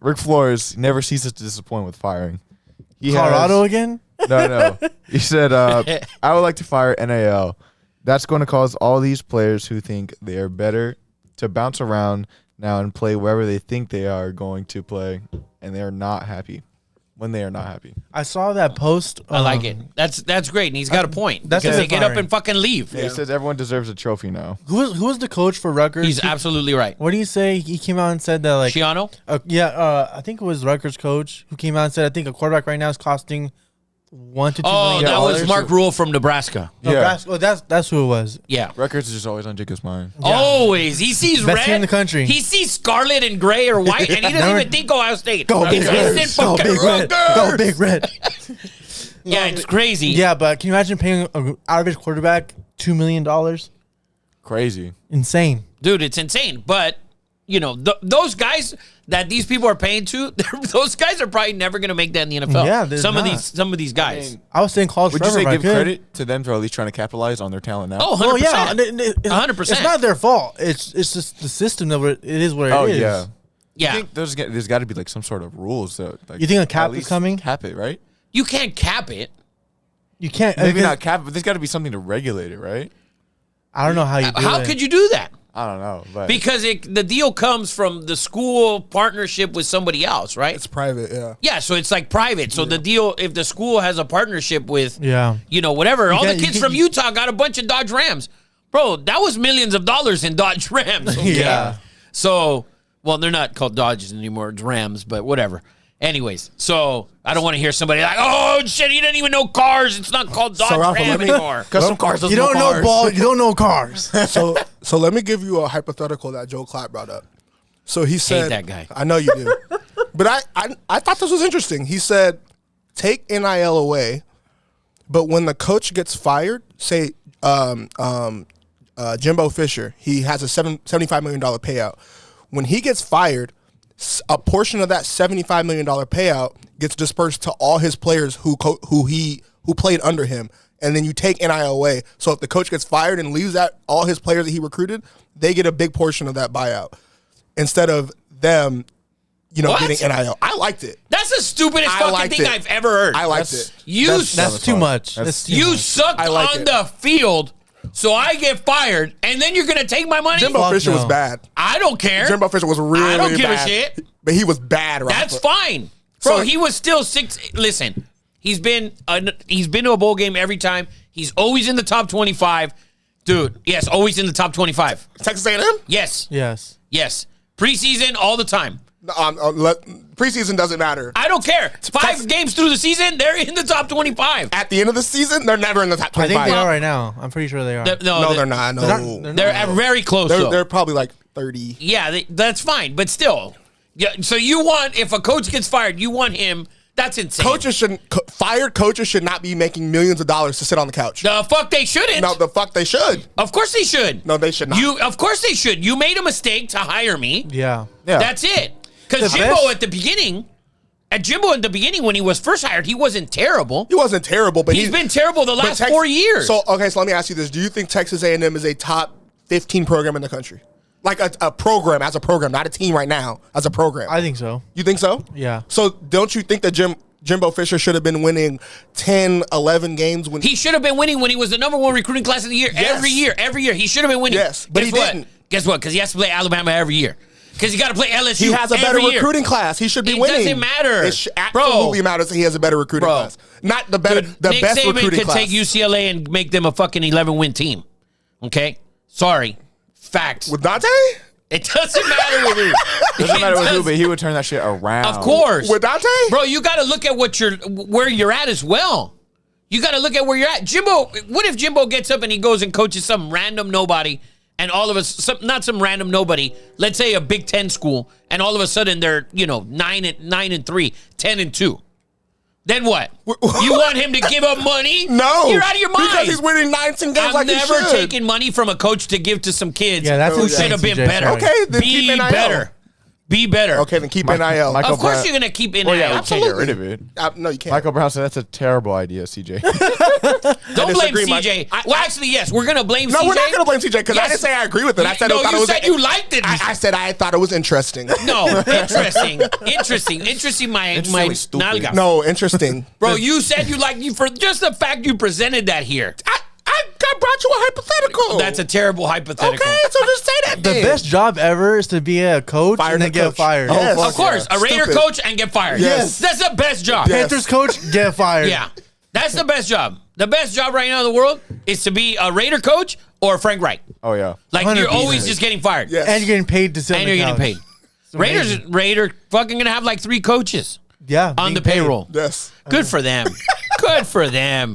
Rick Flores never ceases to disappoint with firing. Colorado again? No. He said, I would like to fire NIL. That's going to cause all these players who think they are better to bounce around now and play wherever they think they are going to play, and they are not happy when they are not happy. I saw that post. I like it. That's great, and he's got a point. Because they get up and fucking leave. Yeah, he says everyone deserves a trophy now. Who was the coach for Rutgers? He's absolutely right. What do you say? He came out and said that like Shiano? I think it was Rutgers coach who came out and said I think a quarterback right now is costing $1 to $2 million. That was Mark Rule from Nebraska. Yeah. That's who it was. Yeah. Rutgers is just always on Jacob's mind. Yeah. Always. He sees Best red. team in the country. He sees scarlet and gray or white, and he doesn't even think Ohio State. Go It's instant fucking Rutgers. Go Big Red. Yeah, it's crazy. Yeah, but can you imagine paying an average quarterback $2 million? Crazy. Insane. Dude, it's insane. But, you know, those guys that these people are paying to, those guys are probably never going to make that in the NFL. Yeah, they're some not. of these guys. I was saying college Would you forever say if I give could. credit to them for at least trying to capitalize on their talent now? Oh, 100%. Well, yeah, 100%. It's not their fault. It's just the system of it is what it is. Oh, yeah. Yeah. I think there's got to be like some sort of rules. Like, You think a cap at is least coming? Cap it, right? You can't cap it. You can't. Maybe because- not cap it, but there's got to be something to regulate it, right? I don't know how you do it. How could you do that? I don't know. But Because the deal comes from the school partnership with somebody else, right? It's private, yeah. Yeah, so it's like private. So the deal, if the school has a partnership with, Yeah. you know, whatever, all the can't- you kids can't- from Utah got a bunch of Dodge Rams. Bro, that was millions of dollars in Dodge Rams. Okay? Yeah. So, well, they're not called Dodges anymore. It's Rams, but whatever. Anyways, so I don't want to hear somebody like, oh, shit, he didn't even know cars. It's not called Dodge Ralph, Ram let me- anymore. custom cars doesn't You don't know cars. ball. You don't know cars. So let me give you a hypothetical that Joe Clapp brought up. So he said, that guy. I know you do. But I thought this was interesting. He said, take NIL away, but when the coach gets fired, say Jimbo Fisher, he has a $75 million payout. When he gets fired, a portion of that $75 million payout gets dispersed to all his players who played under him. And then you take NIL away. So if the coach gets fired and leaves out all his players that he recruited, they get a big portion of that buyout instead of them, What? getting NIL. I liked it. That's the stupidest I fucking liked thing it. I've ever heard. I liked it. That's too much. That's too You much. sucked I like on it. the field, so I get fired, and then you're going to take my money? Jimbo Fuck Fisher was no. bad. I don't care. Jimbo Fisher was really I don't give a bad. shit. But he was bad. That's Rafa. fine. Bro, So- he was still six. Listen, he's been to a bowl game every time. He's always in the top 25. Dude, yes, always in the top 25. Texas A&M? Yes. Yes. Yes. Preseason all the time. Preseason doesn't matter. I don't care. Five Texas- games through the season, they're in the top 25. At the end of the season, they're never in the top I 25. think they are right now. I'm pretty sure they are. No, they're not. No. They're They're very close, They're, though. they're probably like 30. Yeah, that's fine, but still. Yeah, so you want, if a coach gets fired, you want him. That's insane. Fired coaches should not be making millions of dollars to sit on the couch. The fuck they shouldn't. No, the fuck they should. Of course they should. No, they should not. Of course they should. You made a mistake to hire me. Yeah. Yeah. That's it. Because The Jimbo best- at the beginning, when he was first hired, he wasn't terrible. He wasn't terrible, but He's been terrible the last but 4 years. So let me ask you this: do you think Texas A&M is a top 15 program in the country? Like a program, as a program, not a team right now, as a program. I think so. You think so? Yeah. So don't you think that Jimbo Fisher should have been winning 10, 11 games when he should have been winning when he was the number one recruiting class of the year. Yes. Every year. He should have been winning. Yes, but Guess he what? didn't. Guess what? Because he has to play Alabama every year. Because you got to play LSU. he has a better every year. recruiting class? He should be It winning. doesn't matter. It absolutely matters that he has a better recruiting Bro. class. Not the better, Dude, the Nick best Saban recruiting could class. take UCLA and make them a fucking 11-win team. Okay? Sorry. Facts. With Dante? It doesn't matter with who. Doesn't matter with who, does- but he would turn that shit around. Of course. With Dante? Bro, you got to look at where you're at as well. You got to look at where you're at. Jimbo, what if Jimbo gets up and he goes and coaches some random nobody, and all of us, not some random nobody, let's say a Big Ten school, and all of a sudden they're 9-3, 10-2. Then what? You want him to give up money? No. You're out of your mind. Because he's winning 19 games I've like never he should. taken money from a coach to give to some kids Yeah, that's who insane, should have been CJ, better. sorry. Okay, then Be keep NIL. better. Be better. Okay, then keep NIL. Michael Of course, Brown- you're gonna keep NIL. Well, yeah, we can't get Absolutely. rid of it. No, you can't. Michael Brown said that's a terrible idea, CJ. Don't blame disagree, Mike. CJ. Well, actually, yes, we're gonna blame No, CJ. we're not going to blame CJ because I Yes. didn't say I agree with it. I said I No, thought you it was. said you liked it. I said I thought it was interesting. No, interesting. My really stupid. nalga. No, interesting. Bro, you said you liked you for just the fact you presented that here. I brought you a hypothetical. That's a terrible hypothetical. okay. So just say that. The then. best job ever is to be a coach Fired and then head get coach. fired. Oh, Yes. fuck Of course, yeah. a Raider Stupid. coach and get fired. Yes. That's the best job. Yes. Panthers coach, get fired. Yeah. That's the best job. The best job right now in the world is to be a Raider coach or Frank Reich. Oh yeah. Like you're 100%. always just getting fired. Yes. And you're getting paid to sit And on you're the getting couch. paid. Raider fucking gonna have like 3 coaches Yeah. on being the paid. payroll. Yes. Good for them. Good for them.